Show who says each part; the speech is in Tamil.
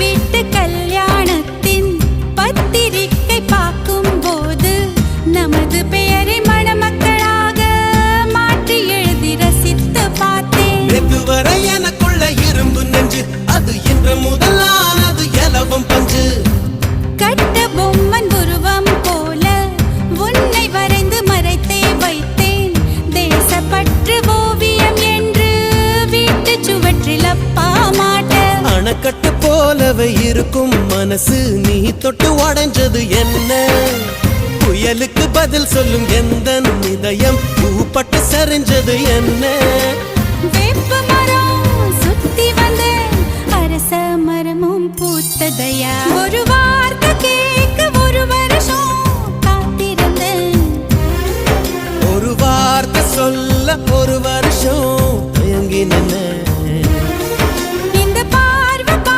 Speaker 1: வீட்டு கல்யாணத்தின் பத்திரிக்கை பார்க்கும் போது நமது பெயரை மணமக்களாக மாற்றி எழுதி ரசித்து பார்த்தேன்.
Speaker 2: வெகுவரை எனக்குள்ள இரும்பு நெஞ்சு, அது இன்று முதலானது எலவும் பஞ்சு.
Speaker 1: கட்ட பொம்மன் உருவம் போல உன்னை வரைந்து மறைத்தே வைத்தேன். தேசப்பற்று ஓவியம் என்று வீட்டு சுவற்றில் அப்பா மாட்ட.
Speaker 2: அணைக்கட்டு போலவே இருக்கும் மனசு, நீ தொட்டு உடைஞ்சது என்ன? புயலுக்கு பதில் சொல்லும் எந்த இதயம் பூப்பட்டு சரிஞ்சது என்ன?
Speaker 1: வேப்ப மரம் சுத்தி வந்து அரச மரமும் பூத்ததையா? ஒரு